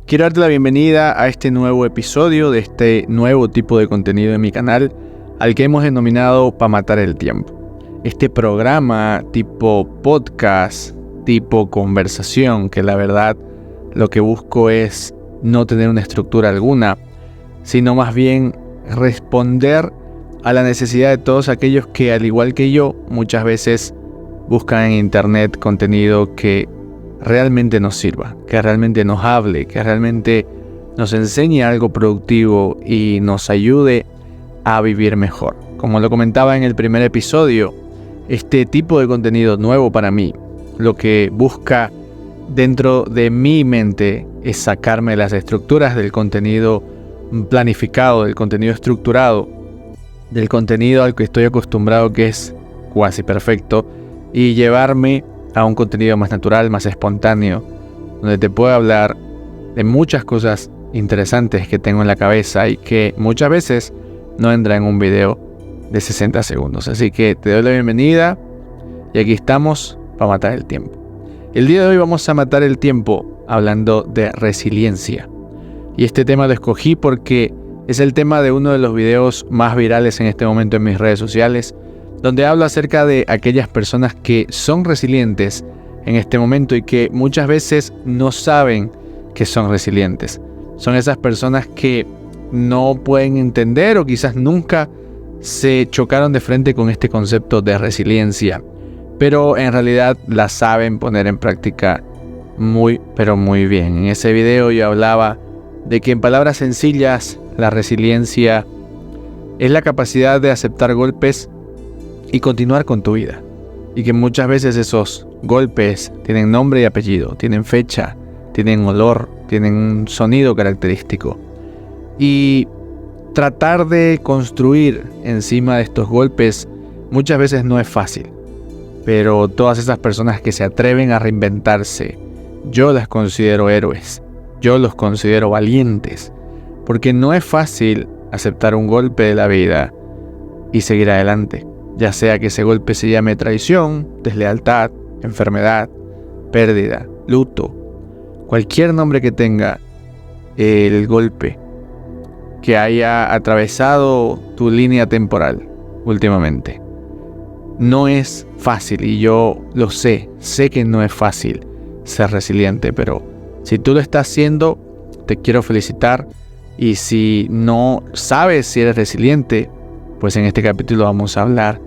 Quiero darte la bienvenida a este nuevo episodio de este nuevo tipo de contenido en mi canal, al que hemos denominado Pa' Matar el Tiempo. Este programa tipo podcast, tipo conversación, que la verdad lo que busco es no tener una estructura alguna, sino más bien responder a la necesidad de todos aquellos que, al igual que yo, muchas veces buscan en internet contenido que realmente nos sirva, que realmente nos hable, que realmente nos enseñe algo productivo y nos ayude a vivir mejor. Como lo comentaba en el primer episodio, este tipo de contenido nuevo para mí, lo que busca dentro de mi mente es sacarme las estructuras del contenido planificado, del contenido estructurado, del contenido al que estoy acostumbrado, que es cuasi perfecto, y llevarme a un contenido más natural, más espontáneo, donde te puedo hablar de muchas cosas interesantes que tengo en la cabeza y que muchas veces no entran en un video de 60 segundos. Así que te doy la bienvenida y aquí estamos para matar el tiempo. El día de hoy vamos a matar el tiempo hablando de resiliencia. Y este tema lo escogí porque es el tema de uno de los videos más virales en este momento en mis redes sociales, donde hablo acerca de aquellas personas que son resilientes en este momento y que muchas veces no saben que son resilientes. Son esas personas que no pueden entender o quizás nunca se chocaron de frente con este concepto de resiliencia, pero en realidad la saben poner en práctica muy, pero muy bien. En ese video yo hablaba de que, en palabras sencillas, la resiliencia es la capacidad de aceptar golpes y continuar con tu vida. Y que muchas veces esos golpes tienen nombre y apellido, tienen fecha, tienen olor, tienen un sonido característico. Y tratar de construir encima de estos golpes muchas veces no es fácil. Pero todas esas personas que se atreven a reinventarse, yo las considero héroes, yo los considero valientes. Porque no es fácil aceptar un golpe de la vida y seguir adelante. Ya sea que ese golpe se llame traición, deslealtad, enfermedad, pérdida, luto, cualquier nombre que tenga el golpe que haya atravesado tu línea temporal últimamente. No es fácil y yo lo sé que no es fácil ser resiliente, pero si tú lo estás haciendo, te quiero felicitar. Y si no sabes si eres resiliente, pues en este capítulo vamos a hablar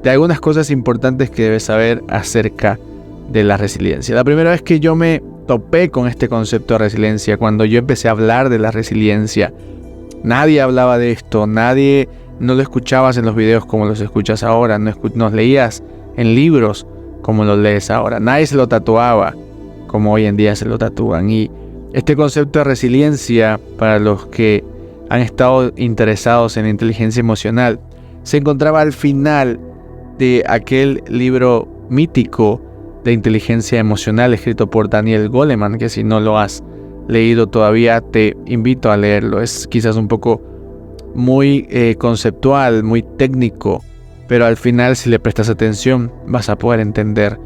de algunas cosas importantes que debes saber acerca de la resiliencia. La primera vez que yo me topé con este concepto de resiliencia, cuando yo empecé a hablar de la resiliencia, nadie hablaba de esto, no lo escuchabas en los videos como los escuchas ahora, no leías en libros como los lees ahora, nadie se lo tatuaba como hoy en día se lo tatúan. Y este concepto de resiliencia, para los que han estado interesados en inteligencia emocional, se encontraba al final de aquel libro mítico de inteligencia emocional escrito por Daniel Goleman, que si no lo has leído todavía te invito a leerlo. Es quizás un poco muy conceptual, muy técnico, pero al final, si le prestas atención, vas a poder entender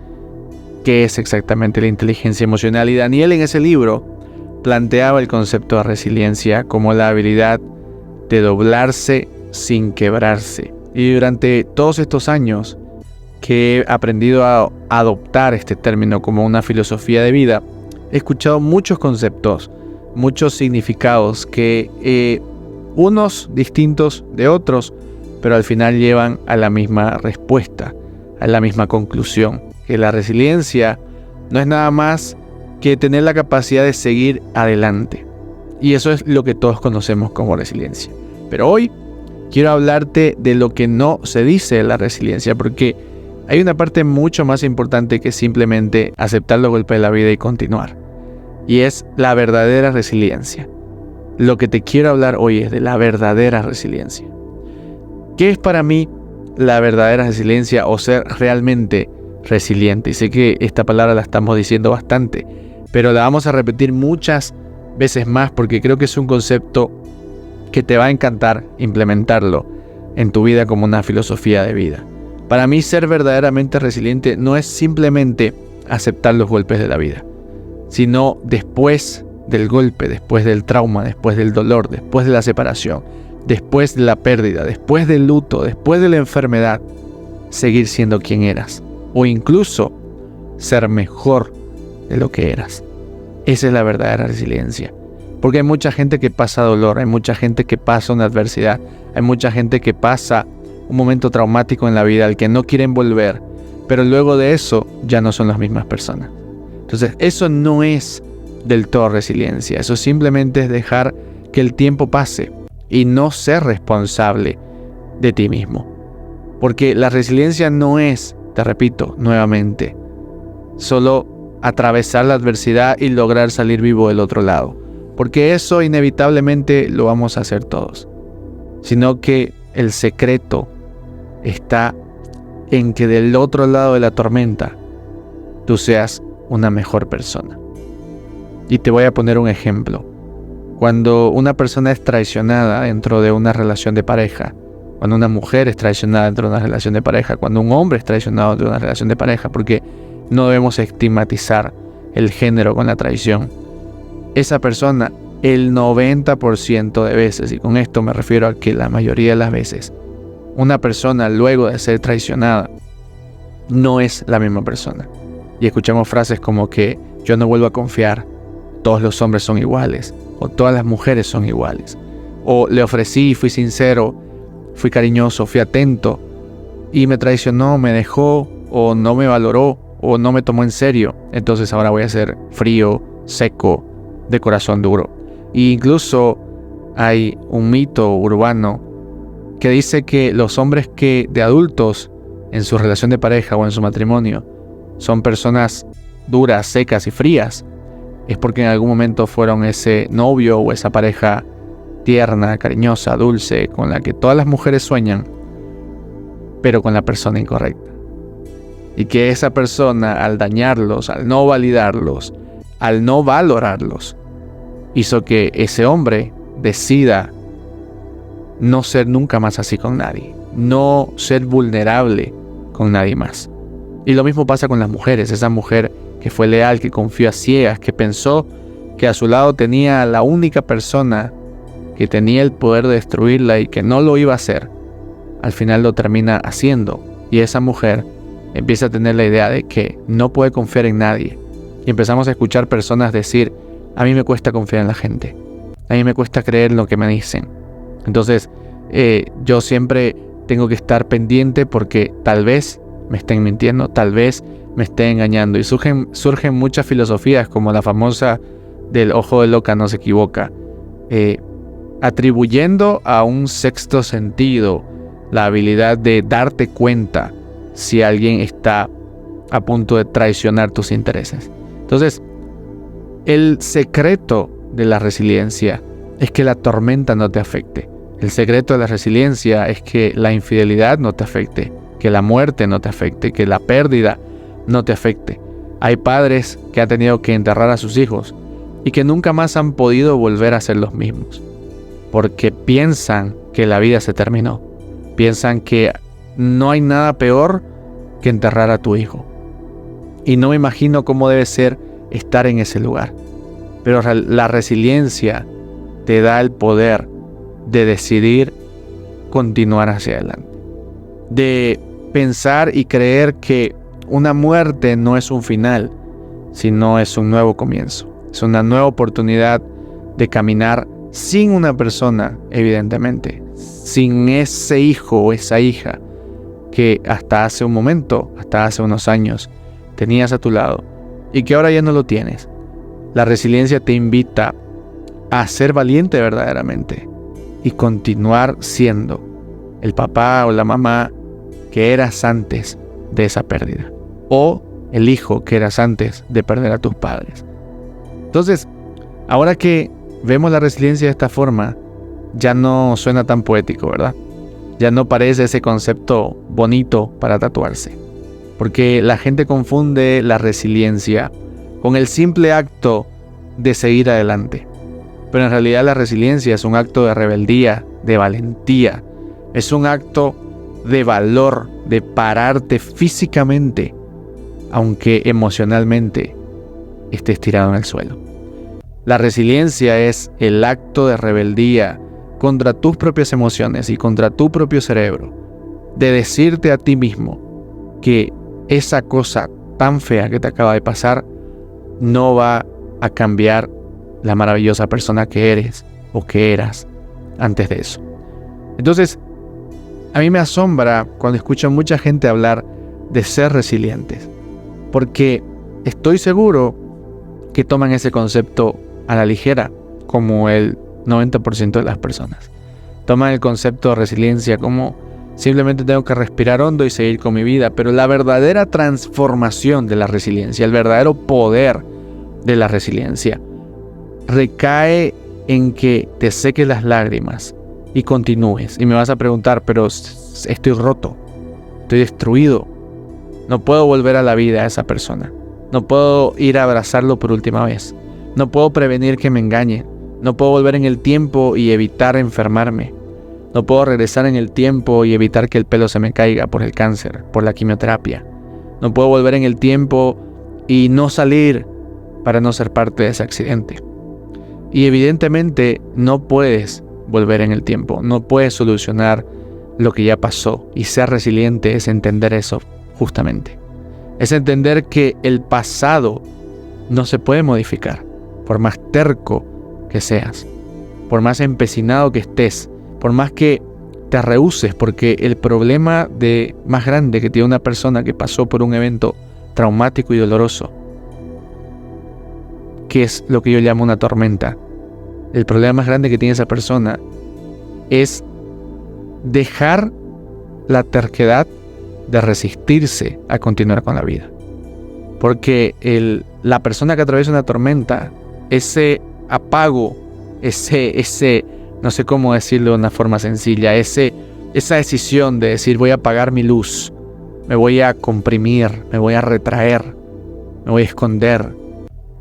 qué es exactamente la inteligencia emocional. Y Daniel, en ese libro, planteaba el concepto de resiliencia como la habilidad de doblarse sin quebrarse. Y durante todos estos años que he aprendido a adoptar este término como una filosofía de vida, he escuchado muchos conceptos, muchos significados que unos distintos de otros, pero al final llevan a la misma respuesta, a la misma conclusión, que la resiliencia no es nada más que tener la capacidad de seguir adelante. Y eso es lo que todos conocemos como resiliencia. Pero hoy quiero hablarte de lo que no se dice de la resiliencia, porque hay una parte mucho más importante que simplemente aceptar los golpes de la vida y continuar. Y es la verdadera resiliencia. Lo que te quiero hablar hoy es de la verdadera resiliencia. ¿Qué es para mí la verdadera resiliencia o ser realmente resiliente? Y sé que esta palabra la estamos diciendo bastante, pero la vamos a repetir muchas veces más porque creo que es un concepto que te va a encantar implementarlo en tu vida como una filosofía de vida. Para mí, ser verdaderamente resiliente no es simplemente aceptar los golpes de la vida, sino después del golpe, después del trauma, después del dolor, después de la separación, después de la pérdida, después del luto, después de la enfermedad, seguir siendo quien eras, o incluso ser mejor de lo que eras. Esa es la verdadera resiliencia. Porque hay mucha gente que pasa dolor, hay mucha gente que pasa una adversidad, hay mucha gente que pasa un momento traumático en la vida al que no quieren volver, pero luego de eso ya no son las mismas personas. Entonces, eso no es del todo resiliencia, eso simplemente es dejar que el tiempo pase y no ser responsable de ti mismo. Porque la resiliencia no es, te repito nuevamente, solo atravesar la adversidad y lograr salir vivo del otro lado. Porque eso inevitablemente lo vamos a hacer todos. Sino que el secreto está en que del otro lado de la tormenta tú seas una mejor persona. Y te voy a poner un ejemplo. Cuando una persona es traicionada dentro de una relación de pareja, cuando una mujer es traicionada dentro de una relación de pareja, cuando un hombre es traicionado dentro de una relación de pareja, porque no debemos estigmatizar el género con la traición. Esa persona, el 90% de veces, y con esto me refiero a que la mayoría de las veces, una persona luego de ser traicionada no es la misma persona. Y escuchamos frases como que yo no vuelvo a confiar, todos los hombres son iguales, o todas las mujeres son iguales, o le ofrecí, fui sincero, fui cariñoso, fui atento, y me traicionó, me dejó, o no me valoró, o no me tomó en serio, entonces ahora voy a ser frío, seco, de corazón duro. E incluso hay un mito urbano que dice que los hombres que de adultos en su relación de pareja o en su matrimonio son personas duras, secas y frías, es porque en algún momento fueron ese novio o esa pareja tierna, cariñosa, dulce, con la que todas las mujeres sueñan, pero con la persona incorrecta. Y que esa persona, al dañarlos, al no validarlos, al no valorarlos, hizo que ese hombre decida no ser nunca más así con nadie, no ser vulnerable con nadie más. Y lo mismo pasa con las mujeres. Esa mujer que fue leal, que confió a ciegas, que pensó que a su lado tenía a la única persona que tenía el poder de destruirla y que no lo iba a hacer, al final lo termina haciendo. Y esa mujer empieza a tener la idea de que no puede confiar en nadie. Y empezamos a escuchar personas decir, a mí me cuesta confiar en la gente, a mí me cuesta creer en lo que me dicen. Entonces, yo siempre tengo que estar pendiente porque tal vez me estén mintiendo, tal vez me estén engañando. Y surgen muchas filosofías como la famosa del ojo de loca no se equivoca, atribuyendo a un sexto sentido la habilidad de darte cuenta si alguien está a punto de traicionar tus intereses. Entonces, el secreto de la resiliencia es que la tormenta no te afecte. El secreto de la resiliencia es que la infidelidad no te afecte, que la muerte no te afecte, que la pérdida no te afecte. Hay padres que han tenido que enterrar a sus hijos y que nunca más han podido volver a ser los mismos, porque piensan que la vida se terminó. Piensan que no hay nada peor que enterrar a tu hijo. Y no me imagino cómo debe ser estar en ese lugar. Pero la resiliencia te da el poder de decidir continuar hacia adelante. De pensar y creer que una muerte no es un final, sino es un nuevo comienzo. Es una nueva oportunidad de caminar sin una persona, evidentemente, sin ese hijo o esa hija que hasta hace un momento, hasta hace unos años, tenías a tu lado y que ahora ya no lo tienes. La resiliencia te invita a ser valiente verdaderamente y continuar siendo el papá o la mamá que eras antes de esa pérdida, o el hijo que eras antes de perder a tus padres. Entonces, ahora que vemos la resiliencia de esta forma, ya no suena tan poético, ¿verdad? Ya no parece ese concepto bonito para tatuarse, porque la gente confunde la resiliencia con el simple acto de seguir adelante. Pero en realidad la resiliencia es un acto de rebeldía, de valentía, es un acto de valor, de pararte físicamente, aunque emocionalmente estés tirado en el suelo. La resiliencia es el acto de rebeldía contra tus propias emociones y contra tu propio cerebro, de decirte a ti mismo que esa cosa tan fea que te acaba de pasar no va a cambiar la maravillosa persona que eres o que eras antes de eso. Entonces, a mí me asombra cuando escucho a mucha gente hablar de ser resilientes, porque estoy seguro que toman ese concepto a la ligera, como el 90% de las personas. Toman el concepto de resiliencia como simplemente tengo que respirar hondo y seguir con mi vida, pero la verdadera transformación de la resiliencia, el verdadero poder de la resiliencia, recae en que te seques las lágrimas y continúes. Y me vas a preguntar, pero estoy roto, estoy destruido, no puedo volver a la vida a esa persona, no puedo ir a abrazarlo por última vez, no puedo prevenir que me engañe, no puedo volver en el tiempo y evitar enfermarme, no puedo regresar en el tiempo y evitar que el pelo se me caiga por el cáncer, por la quimioterapia, no puedo volver en el tiempo y no salir para no ser parte de ese accidente. Y evidentemente no puedes volver en el tiempo, no puedes solucionar lo que ya pasó, y ser resiliente es entender eso justamente. Es entender que el pasado no se puede modificar, por más terco que seas, por más empecinado que estés, por más que te rehúses, porque el problema más grande que tiene una persona que pasó por un evento traumático y doloroso, que es lo que yo llamo una tormenta, el problema más grande que tiene esa persona es dejar la terquedad de resistirse a continuar con la vida. Porque la persona que atraviesa una tormenta, ese apago, ese no sé cómo decirlo de una forma sencilla, esa decisión de decir voy a apagar mi luz, me voy a comprimir, me voy a retraer, me voy a esconder,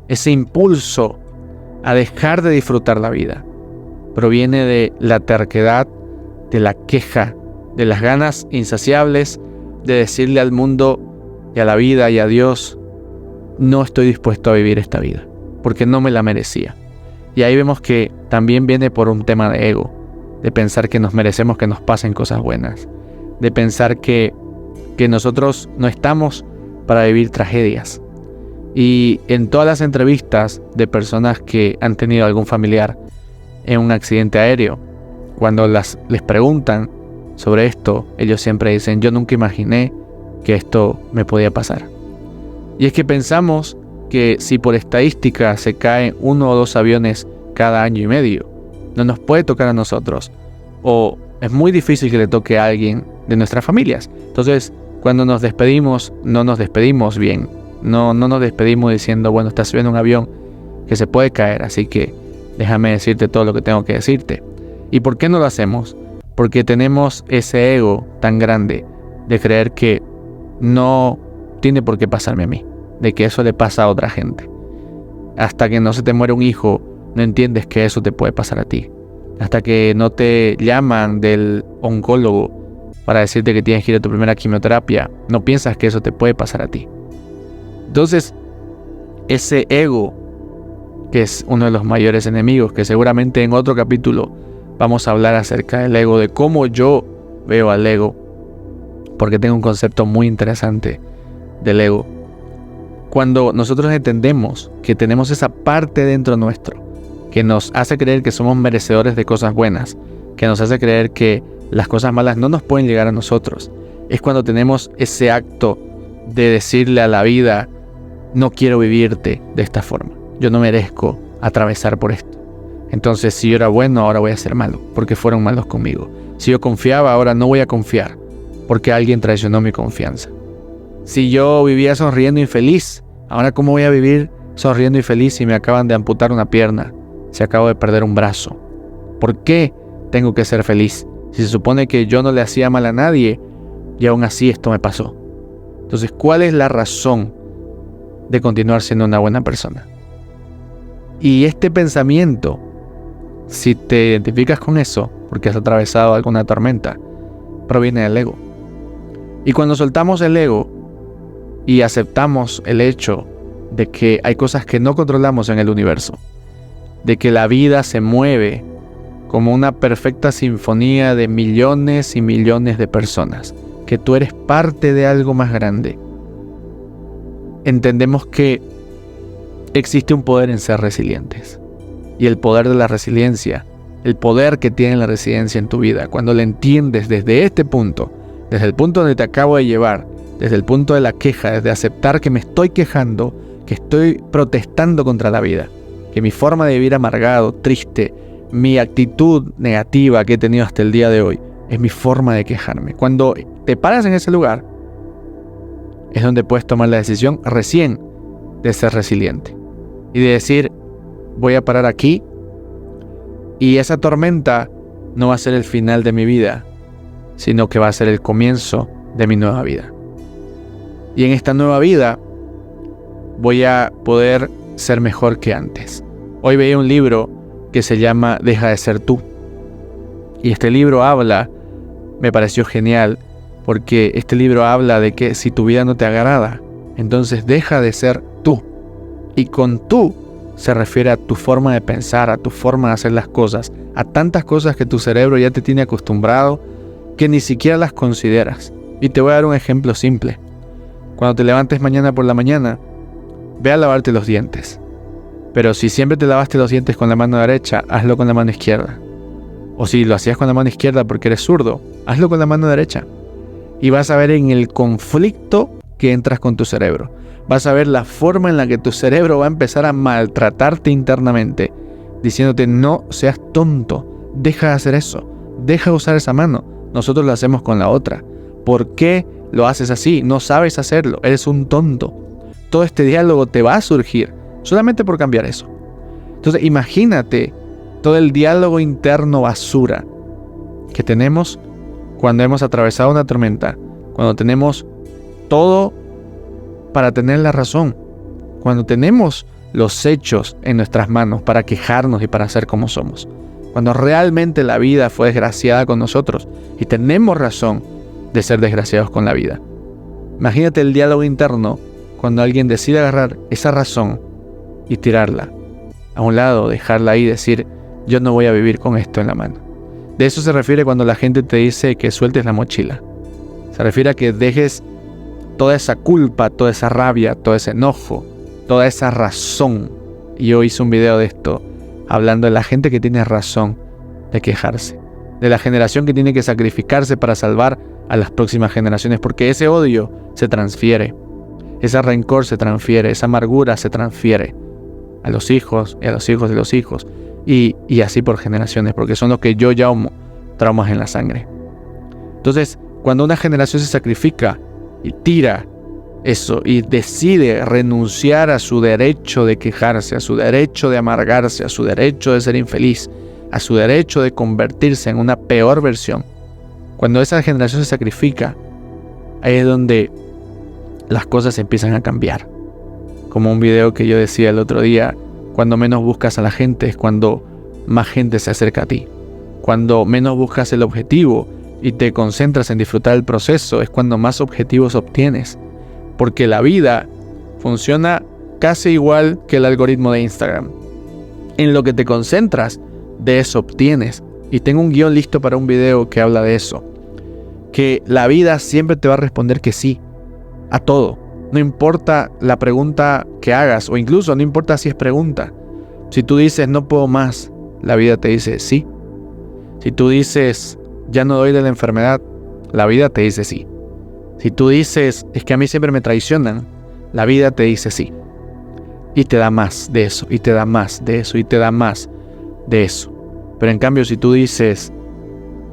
ese impulso a dejar de disfrutar la vida proviene de la terquedad, de la queja, de las ganas insaciables de decirle al mundo y a la vida y a Dios, no estoy dispuesto a vivir esta vida, porque no me la merecía. Y ahí vemos que también viene por un tema de ego, de pensar que nos merecemos que nos pasen cosas buenas, de pensar que nosotros no estamos para vivir tragedias. Y en todas las entrevistas de personas que han tenido algún familiar en un accidente aéreo, cuando les preguntan sobre esto, ellos siempre dicen, yo nunca imaginé que esto me podía pasar. Y es que pensamos que si por estadística se caen 1 o 2 aviones cada año y medio, no nos puede tocar a nosotros, o es muy difícil que le toque a alguien de nuestras familias. Entonces, cuando nos despedimos, no nos despedimos bien. No nos despedimos diciendo, bueno, estás subiendo un avión que se puede caer, así que déjame decirte todo lo que tengo que decirte. ¿Y por qué no lo hacemos? Porque tenemos ese ego tan grande de creer que no tiene por qué pasarme a mí, de que eso le pasa a otra gente. Hasta que no se te muere un hijo, no entiendes que eso te puede pasar a ti. Hasta que no te llaman del oncólogo para decirte que tienes que ir a tu primera quimioterapia, no piensas que eso te puede pasar a ti. Entonces, ese ego, que es uno de los mayores enemigos, que seguramente en otro capítulo vamos a hablar acerca del ego, de cómo yo veo al ego, porque tengo un concepto muy interesante del ego. Cuando nosotros entendemos que tenemos esa parte dentro nuestro, que nos hace creer que somos merecedores de cosas buenas, que nos hace creer que las cosas malas no nos pueden llegar a nosotros, es cuando tenemos ese acto de decirle a la vida, no quiero vivirte de esta forma, yo no merezco atravesar por esto. Entonces, si yo era bueno, ahora voy a ser malo, porque fueron malos conmigo. Si yo confiaba, ahora no voy a confiar, porque alguien traicionó mi confianza. Si yo vivía sonriendo y feliz, ahora ¿cómo voy a vivir sonriendo y feliz si me acaban de amputar una pierna, si acabo de perder un brazo? ¿Por qué tengo que ser feliz si se supone que yo no le hacía mal a nadie y aún así esto me pasó? Entonces, ¿cuál es la razón de continuar siendo una buena persona? Y este pensamiento, si te identificas con eso, porque has atravesado alguna tormenta, proviene del ego. Y cuando soltamos el ego y aceptamos el hecho de que hay cosas que no controlamos en el universo, de que la vida se mueve como una perfecta sinfonía de millones y millones de personas, que tú eres parte de algo más grande, entendemos que existe un poder en ser resilientes. Y el poder de la resiliencia, el poder que tiene la resiliencia en tu vida, cuando la entiendes desde este punto, desde el punto donde te acabo de llevar, desde el punto de la queja, desde aceptar que me estoy quejando, que estoy protestando contra la vida, que mi forma de vivir amargado, triste, mi actitud negativa que he tenido hasta el día de hoy, es mi forma de quejarme. Cuando te paras en ese lugar, es donde puedes tomar la decisión recién de ser resiliente y de decir, voy a parar aquí y esa tormenta no va a ser el final de mi vida, sino que va a ser el comienzo de mi nueva vida. Y en esta nueva vida voy a poder ser mejor que antes. Hoy veía un libro que se llama Deja de ser tú. Y este libro me pareció genial, porque este libro habla de que si tu vida no te agrada, entonces deja de ser tú. Y con tú se refiere a tu forma de pensar, a tu forma de hacer las cosas, a tantas cosas que tu cerebro ya te tiene acostumbrado que ni siquiera las consideras. Y te voy a dar un ejemplo simple. Cuando te levantes mañana por la mañana, ve a lavarte los dientes. Pero si siempre te lavaste los dientes con la mano derecha, hazlo con la mano izquierda. O si lo hacías con la mano izquierda porque eres zurdo, hazlo con la mano derecha. Y vas a ver en el conflicto que entras con tu cerebro. Vas a ver la forma en la que tu cerebro va a empezar a maltratarte internamente, diciéndote no seas tonto, deja de hacer eso, deja de usar esa mano, nosotros lo hacemos con la otra. ¿Por qué lo haces así? No sabes hacerlo, eres un tonto. Todo este diálogo te va a surgir solamente por cambiar eso. Entonces imagínate todo el diálogo interno basura que tenemos cuando hemos atravesado una tormenta, cuando tenemos todo para tener la razón, cuando tenemos los hechos en nuestras manos para quejarnos y para ser como somos, cuando realmente la vida fue desgraciada con nosotros y tenemos razón de ser desgraciados con la vida. Imagínate el diálogo interno cuando alguien decide agarrar esa razón y tirarla a un lado, dejarla ahí y decir, yo no voy a vivir con esto en la mano. De eso se refiere cuando la gente te dice que sueltes la mochila. Se refiere a que dejes toda esa culpa, toda esa rabia, todo ese enojo, toda esa razón. Y yo hice un video de esto, hablando de la gente que tiene razón de quejarse, de la generación que tiene que sacrificarse para salvar a las próximas generaciones, porque ese odio se transfiere, ese rencor se transfiere, esa amargura se transfiere a los hijos y a los hijos de los hijos, y así por generaciones, porque son lo que yo llamo traumas en la sangre. Entonces, cuando una generación se sacrifica y tira eso y decide renunciar a su derecho de quejarse, a su derecho de amargarse, a su derecho de ser infeliz, a su derecho de convertirse en una peor versión, cuando esa generación se sacrifica, ahí es donde las cosas empiezan a cambiar. Como un video que yo decía el otro día, cuando menos buscas a la gente es cuando más gente se acerca a ti. Cuando menos buscas el objetivo y te concentras en disfrutar el proceso es cuando más objetivos obtienes. Porque la vida funciona casi igual que el algoritmo de Instagram. En lo que te concentras, de eso obtienes. Y tengo un guión listo para un video que habla de eso. Que la vida siempre te va a responder que sí a todo. No importa la pregunta que hagas, o incluso no importa si es pregunta. Si tú dices no puedo más, la vida te dice sí. Si tú dices ya no doy de la enfermedad, la vida te dice sí. Si tú dices es que a mí siempre me traicionan, la vida te dice sí. Y te da más de eso, y te da más de eso, y te da más de eso. Pero en cambio, si tú dices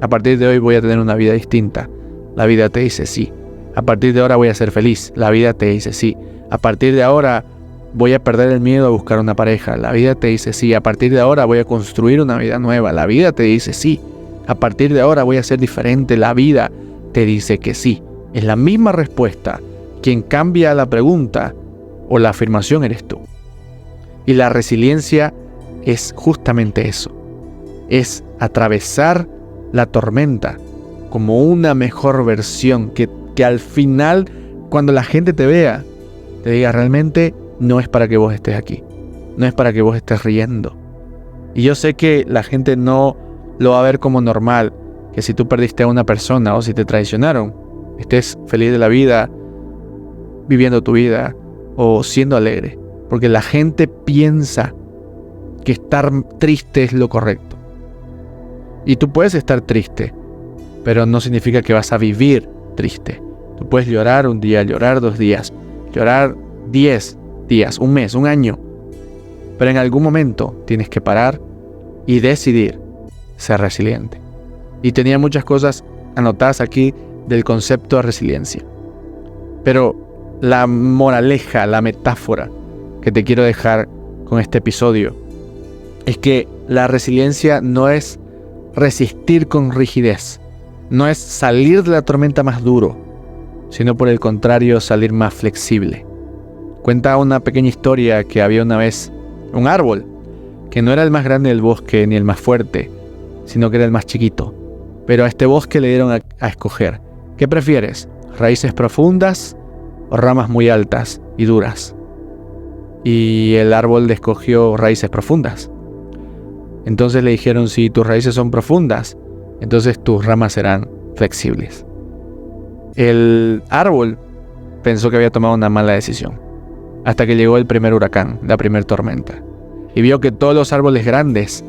a partir de hoy voy a tener una vida distinta, la vida te dice sí. A partir de ahora voy a ser feliz, la vida te dice sí. A partir de ahora voy a perder el miedo a buscar una pareja, la vida te dice sí. A partir de ahora voy a construir una vida nueva, la vida te dice sí. A partir de ahora voy a ser diferente, la vida te dice que sí. Es la misma respuesta. Quien cambia la pregunta o la afirmación eres tú. Y la resiliencia es justamente eso. Es atravesar la tormenta como una mejor versión que al final, cuando la gente te vea, te diga realmente no es para que vos estés aquí, no es para que vos estés riendo, Y yo sé que la gente no lo va a ver como normal, que si tú perdiste a una persona o si te traicionaron, estés feliz de la vida, viviendo tu vida o siendo alegre. Porque la gente piensa que estar triste es lo correcto. Y tú puedes estar triste, pero no significa que vas a vivir triste. Tú puedes llorar un día, llorar 2 días, llorar 10 días, un mes, un año. Pero en algún momento tienes que parar y decidir ser resiliente. Y tenía muchas cosas anotadas aquí del concepto de resiliencia. Pero la moraleja, la metáfora que te quiero dejar con este episodio es que la resiliencia no es resistir con rigidez, no es salir de la tormenta más duro, sino por el contrario salir más flexible. Cuenta una pequeña historia que había una vez un árbol que no era el más grande del bosque ni el más fuerte, sino que era el más chiquito. Pero a este bosque le dieron a escoger. ¿Qué prefieres? ¿Raíces profundas o ramas muy altas y duras? Y el árbol le escogió raíces profundas. Entonces le dijeron, si tus raíces son profundas, entonces tus ramas serán flexibles. El árbol pensó que había tomado una mala decisión, hasta que llegó el primer huracán, la primera tormenta, y vio que todos los árboles grandes,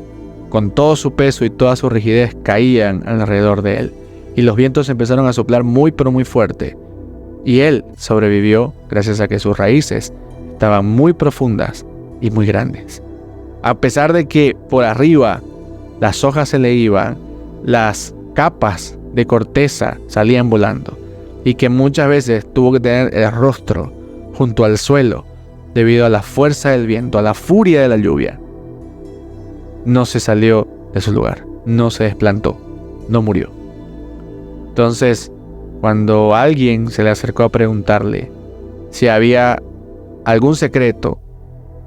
con todo su peso y toda su rigidez, caían alrededor de él, y los vientos empezaron a soplar muy pero muy fuerte, y él sobrevivió gracias a que sus raíces estaban muy profundas y muy grandes. A pesar de que por arriba las hojas se le iban, las capas de corteza salían volando, y que muchas veces tuvo que tener el rostro junto al suelo debido a la fuerza del viento, a la furia de la lluvia, no se salió de su lugar, no se desplantó, no murió. Entonces, cuando alguien se le acercó a preguntarle si había algún secreto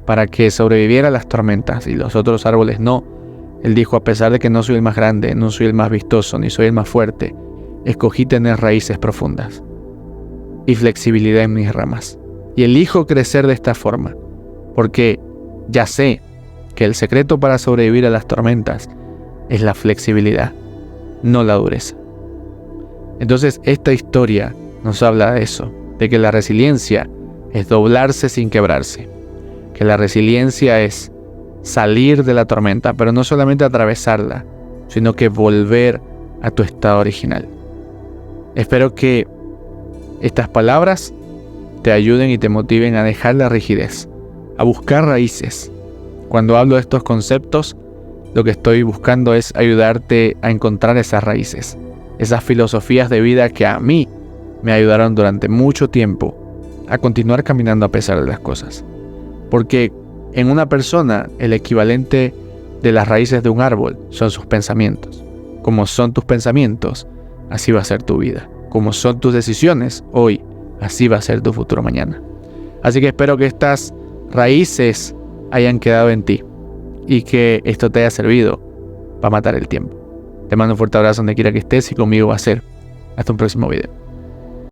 para que sobreviviera a las tormentas y los otros árboles no, él dijo, a pesar de que no soy el más grande, no soy el más vistoso, ni soy el más fuerte, escogí tener raíces profundas y flexibilidad en mis ramas. Y elijo crecer de esta forma, porque ya sé que el secreto para sobrevivir a las tormentas es la flexibilidad, no la dureza. Entonces, esta historia nos habla de eso, de que la resiliencia es doblarse sin quebrarse, que la resiliencia es salir de la tormenta, pero no solamente atravesarla, sino que volver a tu estado original. Espero que estas palabras te ayuden y te motiven a dejar la rigidez, a buscar raíces. Cuando hablo de estos conceptos, lo que estoy buscando es ayudarte a encontrar esas raíces, esas filosofías de vida que a mí me ayudaron durante mucho tiempo a continuar caminando a pesar de las cosas. Porque en una persona el equivalente de las raíces de un árbol son sus pensamientos. Como son tus pensamientos, así va a ser tu vida. Como son tus decisiones hoy, así va a ser tu futuro mañana. Así que espero que estas raíces hayan quedado en ti y que esto te haya servido para matar el tiempo. Te mando un fuerte abrazo donde quiera que estés y conmigo va a ser. Hasta un próximo video.